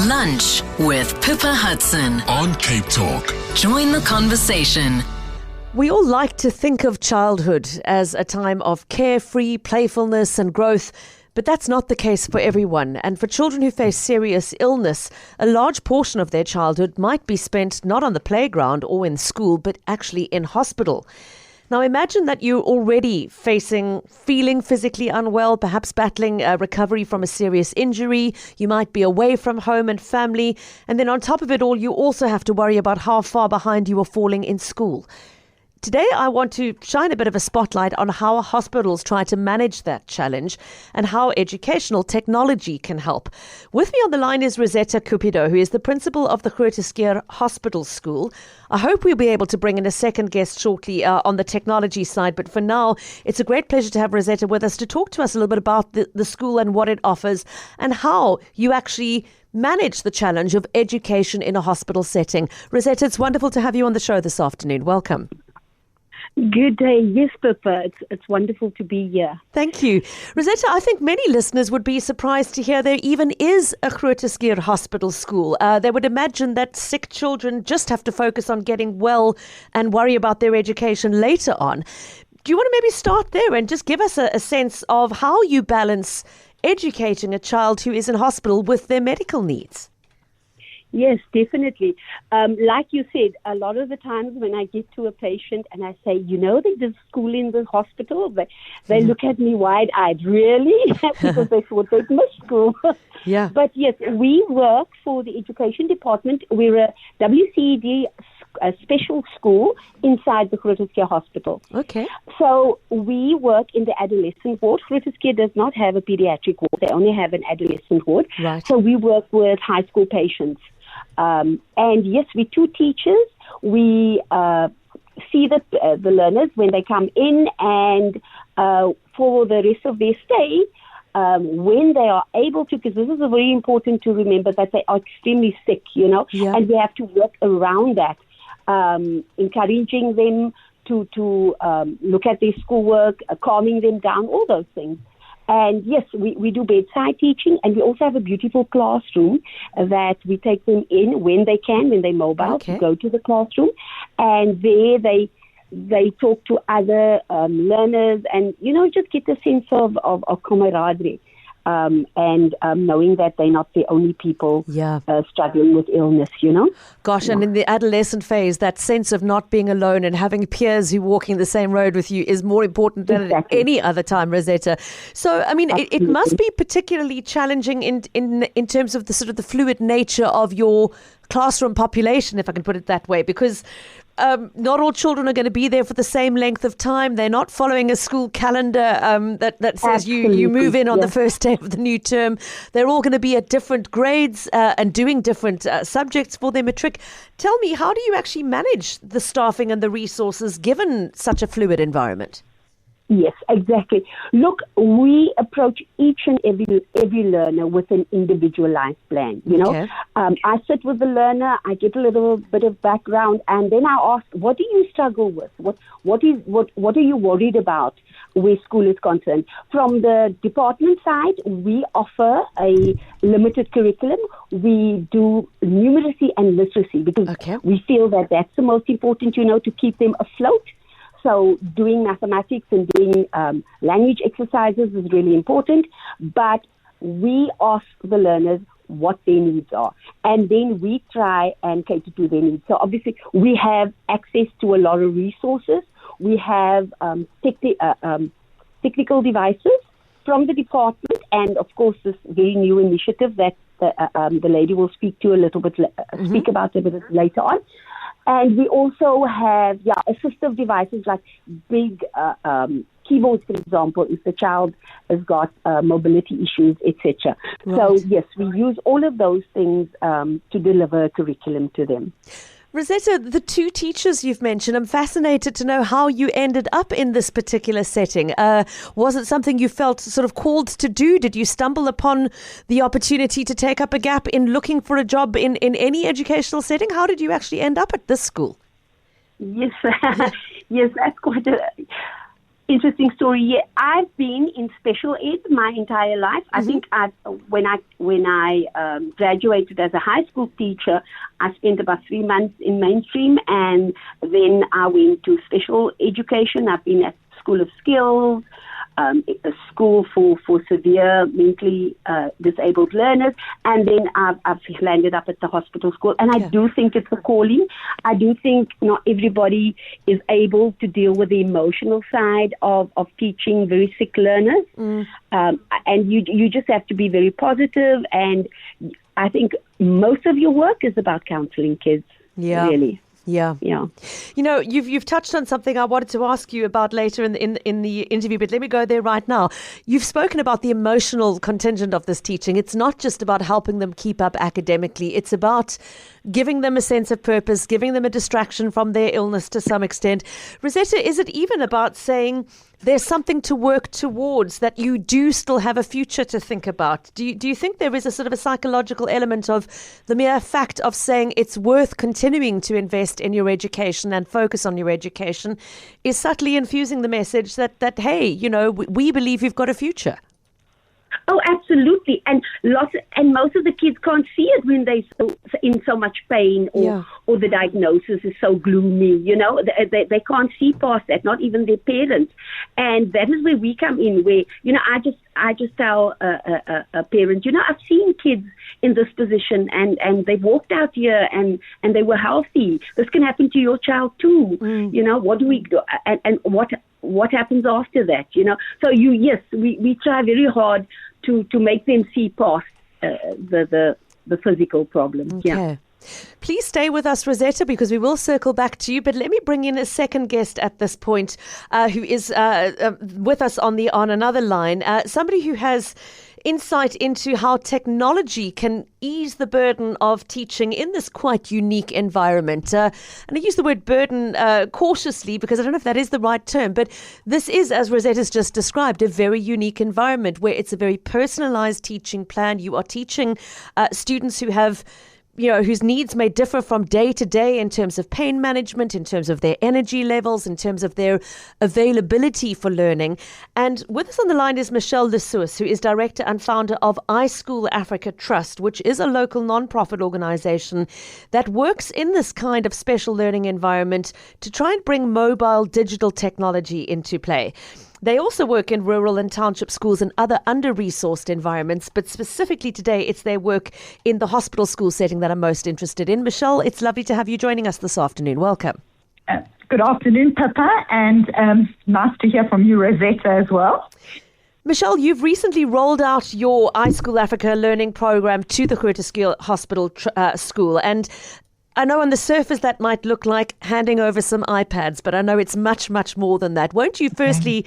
Lunch with Pippa Hudson on CapeTalk. Join the conversation. We all like to think of childhood as a time of carefree playfulness and growth, but that's not the case for everyone. And for children who face serious illness, a large portion of their childhood might be spent not on the playground or in school, but actually in hospital. Now imagine that you're already feeling physically unwell, perhaps battling a recovery from a serious injury. You might be away from home and family. And then on top of it all, you also have to worry about how far behind you are falling in school. Today, I want to shine a bit of a spotlight on how hospitals try to manage that challenge and how educational technology can help. With me on the line is Rosetta Cupido, who is the principal of the Groote Schuur Hospital School. I hope we'll be able to bring in a second guest shortly on the technology side, but for now, it's a great pleasure to have Rosetta with us to talk to us a little bit about the school and what it offers and how you actually manage the challenge of education in a hospital setting. Rosetta, it's wonderful to have you on the show this afternoon. Welcome. Good day. Yes, Pippa. It's wonderful to be here. Thank you. Rosetta, I think many listeners would be surprised to hear there even is a Groote Schuur Hospital School. They would imagine that sick children just have to focus on getting well and worry about their education later on. Do you want to maybe start there and just give us a sense of how you balance educating a child who is in hospital with their medical needs? Yes, definitely. Like you said, a lot of the times when I get to a patient and I say, they did school in the hospital, they look at me wide-eyed, really? Because they thought they'd missed school. Yeah. But yes, we work for the education department. We're a WCED a special school inside the Groote Schuur Hospital. Okay. So we work in the adolescent ward. Groote Schuur does not have a pediatric ward. They only have an adolescent ward. Right. So we work with high school patients. And yes, we're two teachers. We see the learners when they come in, and for the rest of their stay, when they are able to, because this is very important to remember that they are extremely sick, Yeah. and we have to work around that, encouraging them to look at their schoolwork, calming them down, all those things. And yes, we do bedside teaching, and we also have a beautiful classroom that we take them in when they can, when they're mobile, Okay. to go to the classroom. And there they talk to other learners and, just get a sense of camaraderie. And knowing that they're not the only people struggling with illness, Gosh, and in the adolescent phase, that sense of not being alone and having peers who walking the same road with you is more important than at any other time, Rosetta. So, I mean, it must be particularly challenging in terms of the sort of the fluid nature of your classroom population, if I can put it that way, because not all children are going to be there for the same length of time. They're not following a school calendar that says you move in on the first day of the new term. They're all going to be at different grades and doing different subjects for their matric. Tell me, how do you actually manage the staffing and the resources given such a fluid environment? Yes, exactly. Look, we approach each and every learner with an individualized plan. Okay. I sit with the learner, I get a little bit of background, and then I ask, what do you struggle with? What are you worried about where school is concerned? From the department side, we offer a limited curriculum. We do numeracy and literacy because we feel that that's the most important, to keep them afloat. So doing mathematics and doing language exercises is really important, but we ask the learners what their needs are, and then we try and cater to their needs. So obviously we have access to a lot of resources. We have technical devices from the department, and of course this very new initiative that the lady will speak to speak about a bit later on. And we also have assistive devices like big keyboards, for example, if the child has got mobility issues, etc. Right. So, yes, we use all of those things to deliver a curriculum to them. Rosetta, the two teachers you've mentioned, I'm fascinated to know how you ended up in this particular setting. Was it something you felt sort of called to do? Did you stumble upon the opportunity to take up a gap in looking for a job in any educational setting? How did you actually end up at this school? Yes, yes, that's quite Interesting story. Yeah, I've been in special ed my entire life. I think when I graduated as a high school teacher, I spent about 3 months in mainstream, and then I went to special education. I've been at School of Skills, a school for severe mentally disabled learners, and then I've landed up at the hospital school. And I do think it's a calling. I do think not everybody is able to deal with the emotional side of teaching very sick learners. And you just have to be very positive. And I think most of your work is about counseling kids, really. Yeah. You know, you've touched on something I wanted to ask you about later in the interview, but let me go there right now. You've spoken about the emotional contingent of this teaching. It's not just about helping them keep up academically. It's about giving them a sense of purpose, giving them a distraction from their illness to some extent. Rosetta, is it even about saying there's something to work towards, that you do still have a future to think about? Do you think there is a sort of a psychological element of the mere fact of saying it's worth continuing to invest in your education and focus on your education is subtly infusing the message that hey, you know, we believe you've got a future? Oh, absolutely. And most of the kids can't see it when they're in so much pain or the diagnosis is so gloomy, you know. They can't see past that, not even their parents. And that is where we come in, where, you know, I just tell a parent, you know, I've seen kids in this position and they've walked out here and they were healthy. This can happen to your child too. You know, what do we do? And what happens after that, you know? So we try very hard to make them see past the physical problem. Okay. Yeah. Please stay with us, Rosetta, because we will circle back to you. But let me bring in a second guest at this point who is with us on another line. Somebody who has insight into how technology can ease the burden of teaching in this quite unique environment. And I use the word burden cautiously because I don't know if that is the right term, but this is, as Rosetta's just described, a very unique environment where it's a very personalized teaching plan. You are teaching students who have, you know, whose needs may differ from day to day in terms of pain management, in terms of their energy levels, in terms of their availability for learning. And with us on the line is Michelle Lissoos, who is director and founder of iSchoolAfrica Trust, which is a local non-profit organization that works in this kind of special learning environment to try and bring mobile digital technology into play. They also work in rural and township schools and other under-resourced environments, but specifically today, it's their work in the hospital school setting that I'm most interested in. Michelle, it's lovely to have you joining us this afternoon. Welcome. Good afternoon, Pippa, and nice to hear from you, Rosetta, as well. Michelle, you've recently rolled out your iSchoolAfrica learning program to the Groote Schuur Hospital School, and I know on the surface that might look like handing over some iPads, but I know it's much, much more than that. Won't you firstly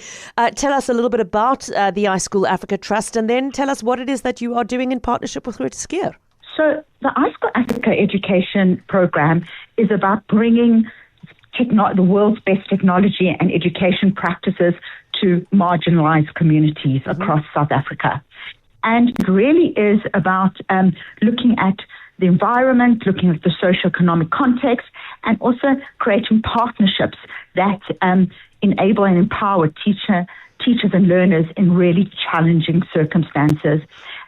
tell us a little bit about the iSchoolAfrica Trust, and then tell us what it is that you are doing in partnership with Groote Schuur? So the iSchoolAfrica education program is about bringing the world's best technology and education practices to marginalized communities across South Africa. And it really is about looking at the environment, looking at the socioeconomic context, and also creating partnerships that enable and empower teachers and learners in really challenging circumstances.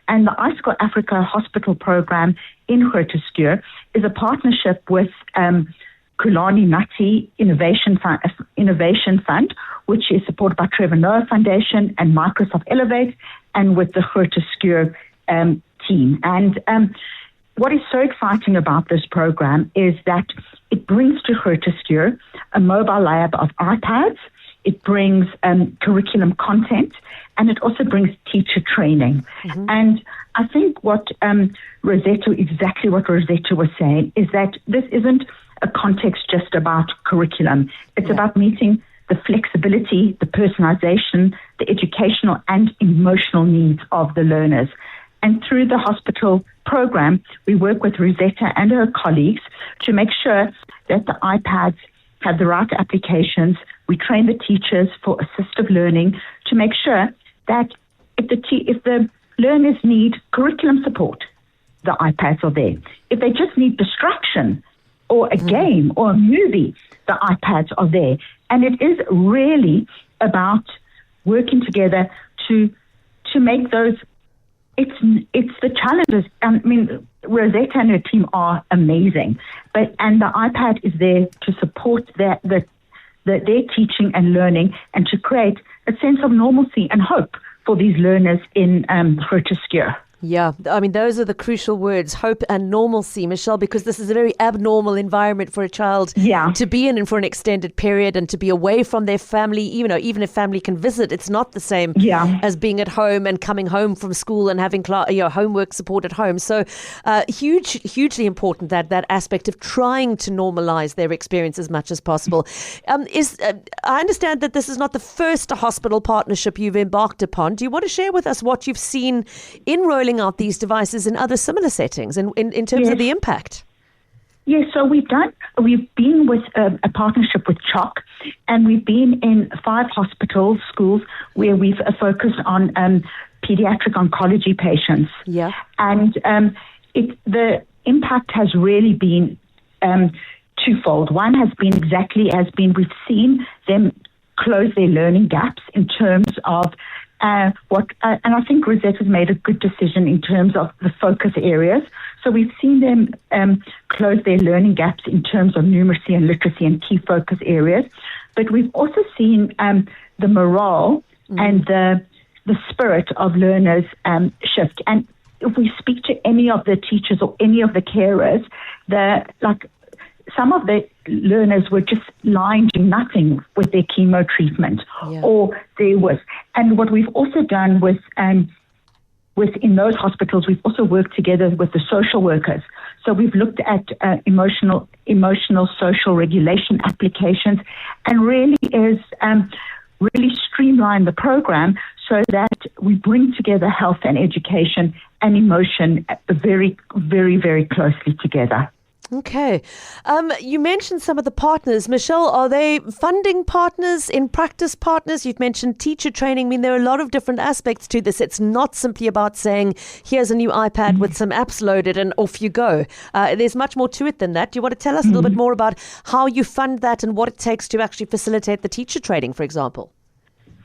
And the iSchoolAfrica Hospital Program in Groote Schuur is a partnership with Kulani Nati Innovation Fund, which is supported by Trevor Noah Foundation and Microsoft Elevate, and with the Groote Schuur team. And what is so exciting about this program is that it brings to Groote Schuur a mobile lab of iPads, it brings curriculum content, and it also brings teacher training. Mm-hmm. And I think exactly what Rosetta was saying, is that this isn't a context just about curriculum. It's about meeting the flexibility, the personalization, the educational and emotional needs of the learners. And through the hospital program, we work with Rosetta and her colleagues to make sure that the iPads have the right applications. We train the teachers for assistive learning to make sure that if the learners need curriculum support, the iPads are there. If they just need distraction or a game or a movie, the iPads are there. And it is really about working together to make those. It's the challenges. I mean, Rosetta and her team are amazing, and the iPad is there to support their teaching and learning, and to create a sense of normalcy and hope for these learners in Groote Schuur. Yeah, I mean, those are the crucial words, hope and normalcy, Michelle, because this is a very abnormal environment for a child to be in for an extended period and to be away from their family. Even if family can visit, it's not the same as being at home and coming home from school and having homework support at home. So hugely important that aspect of trying to normalize their experience as much as possible. I understand that this is not the first hospital partnership you've embarked upon. Do you want to share with us what you've seen in rolling out these devices in other similar settings and in terms of the impact? Yes, so we've been with a partnership with CHOC, and we've been in 5 hospital schools where we've focused on pediatric oncology patients. Yeah. And the impact has really been twofold. One has been we've seen them close their learning gaps in terms of and I think Rosetta's made a good decision in terms of the focus areas. So we've seen them close their learning gaps in terms of numeracy and literacy and key focus areas. But we've also seen the morale and the spirit of learners shift. And if we speak to any of the teachers or any of the carers, some of the learners were just lying doing nothing with their chemo treatment or there was. And what we've also done within those hospitals, we've also worked together with the social workers. So we've looked at emotional social regulation applications, and really streamline the program so that we bring together health and education and emotion very, very, very closely together. Okay. You mentioned some of the partners. Michelle, are they funding partners, in practice partners? You've mentioned teacher training. I mean, there are a lot of different aspects to this. It's not simply about saying, here's a new iPad with some apps loaded and off you go. There's much more to it than that. Do you want to tell us a little bit more about how you fund that and what it takes to actually facilitate the teacher training, for example?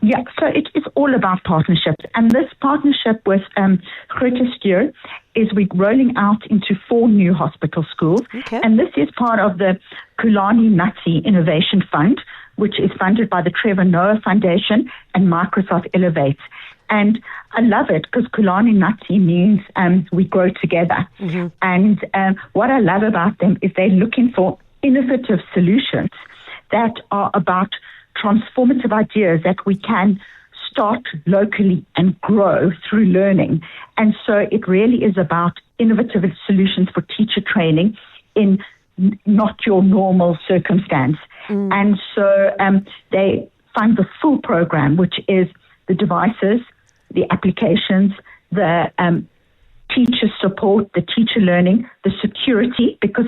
Yeah, so it's all about partnerships. And this partnership with Groote Schuur is we're rolling out into 4 new hospital schools. Okay. And this is part of the Kulani Natsi Innovation Fund, which is funded by the Trevor Noah Foundation and Microsoft Elevates. And I love it because Kulani Natsi means we grow together. Mm-hmm. And what I love about them is they're looking for innovative solutions that are about transformative ideas that we can start locally and grow through learning. And so it really is about innovative solutions for teacher training in not your normal circumstance. And so they fund the full program, which is the devices, the applications, the teacher support, the teacher learning, the security, because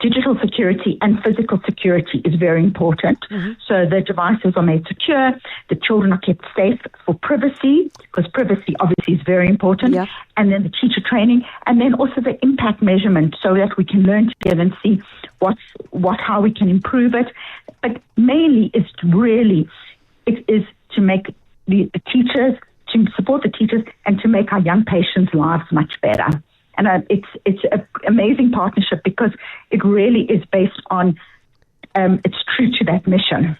digital security and physical security is very important. Mm-hmm. So the devices are made secure, the children are kept safe for privacy, because privacy obviously is very important, and then the teacher training, and then also the impact measurement so that we can learn together and see how we can improve it. But mainly it is to make the teachers, to support the teachers and to make our young patients' lives much better. And it's an amazing partnership because it really is based on, it's true to that mission.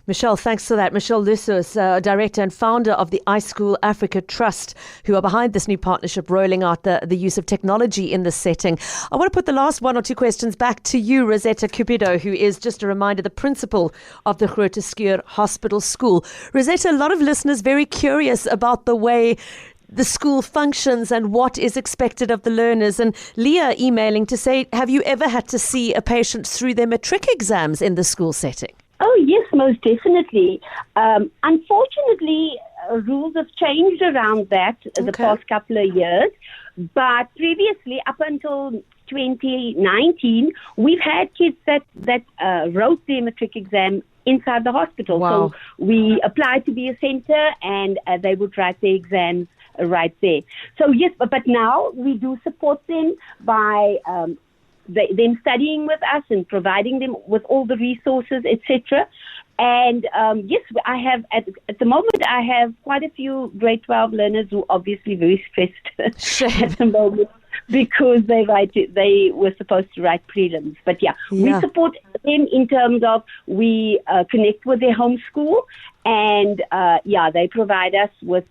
Michelle, thanks for that. Michelle Lissoos, Director and Founder of the iSchoolAfrica Trust, who are behind this new partnership rolling out the use of technology in this setting. I want to put the last 1 or 2 questions back to you, Rosetta Cupido, who is, just a reminder, the principal of the Groote Schuur Hospital School. Rosetta, a lot of listeners very curious about the way the school functions and what is expected of the learners. And Leah emailing to say, have you ever had to see a patient through their matric exams in the school setting? Oh, yes, most definitely. Unfortunately, rules have changed around that the past couple of years. But previously, up until 2019, we've had kids that wrote their matric exam inside the hospital. Wow. So we applied to be a center and they would write their exams right there. So yes, but now we do support them by them studying with us and providing them with all the resources, etc. And yes, I have at the moment I have quite a few grade 12 learners who are obviously very stressed at the moment because they were supposed to write prelims. But we support them in terms of we connect with their home school, and they provide us with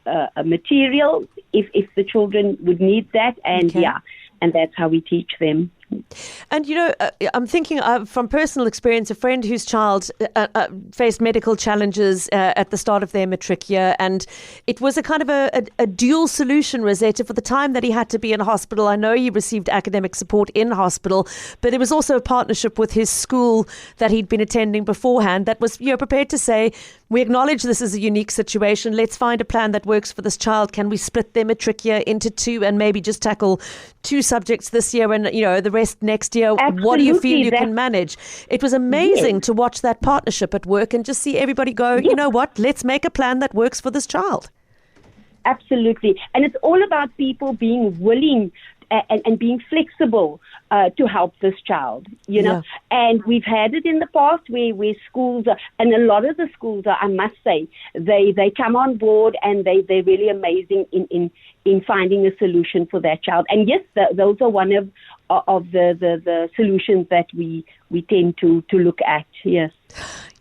a material if the children would need that, and and that's how we teach them. And, I'm thinking from personal experience, a friend whose child faced medical challenges at the start of their matric year, and it was a kind of a dual solution, Rosetta, for the time that he had to be in hospital. I know he received academic support in hospital, but it was also a partnership with his school that he'd been attending beforehand that was prepared to say, we acknowledge this is a unique situation. Let's find a plan that works for this child. Can we split their matric year into two and maybe just tackle 2 subjects this year and, the rest next year? Absolutely. What do you feel you can manage? It was amazing to watch that partnership at work and just see everybody go, you know what, let's make a plan that works for this child. Absolutely. And it's all about people being willing and being flexible to help this child, And we've had it in the past where schools, and a lot of the schools are, I must say, they come on board and they're really amazing in finding a solution for that child. And yes, those are one of the solutions that we tend to look at, yes.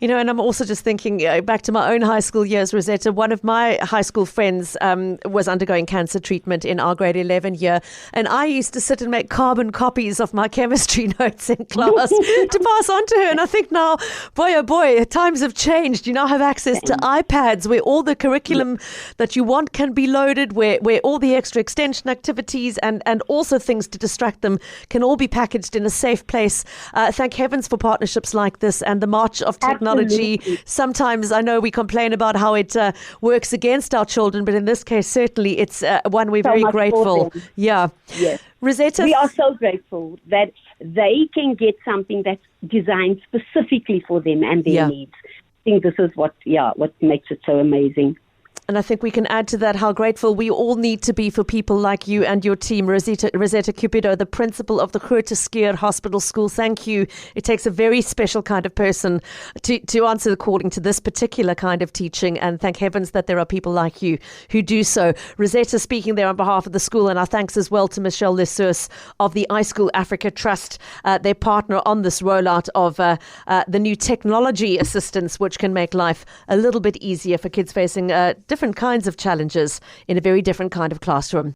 And I'm also just thinking back to my own high school years, Rosetta. One of my high school friends was undergoing cancer treatment in our grade 11 year. And I used to sit and make carbon copies of my chemistry notes in class to pass on to her. And I think now, boy, oh boy, times have changed. You now have access to iPads where all the curriculum that you want can be loaded, where all the extra extension activities and also things to distract them can all be packaged in a safe place. Thank heavens for partnerships like this and the march of technology. Absolutely. Sometimes I know we complain about how it works against our children, but in this case, certainly it's one we're very grateful. Yeah. Yes. Rosetta, we are so grateful that they can get something that's designed specifically for them and their needs. I think this is what makes it so amazing. And I think we can add to that how grateful we all need to be for people like you and your team. Rosetta Cupido, the principal of the Groote Schuur Hospital School. Thank you. It takes a very special kind of person to answer the calling to this particular kind of teaching. And thank heavens that there are people like you who do so. Rosetta speaking there on behalf of the school. And our thanks as well to Michelle Lissoos of the iSchoolAfrica Trust, their partner on this rollout of the new technology assistance, which can make life a little bit easier for kids facing different kinds of challenges in a very different kind of classroom.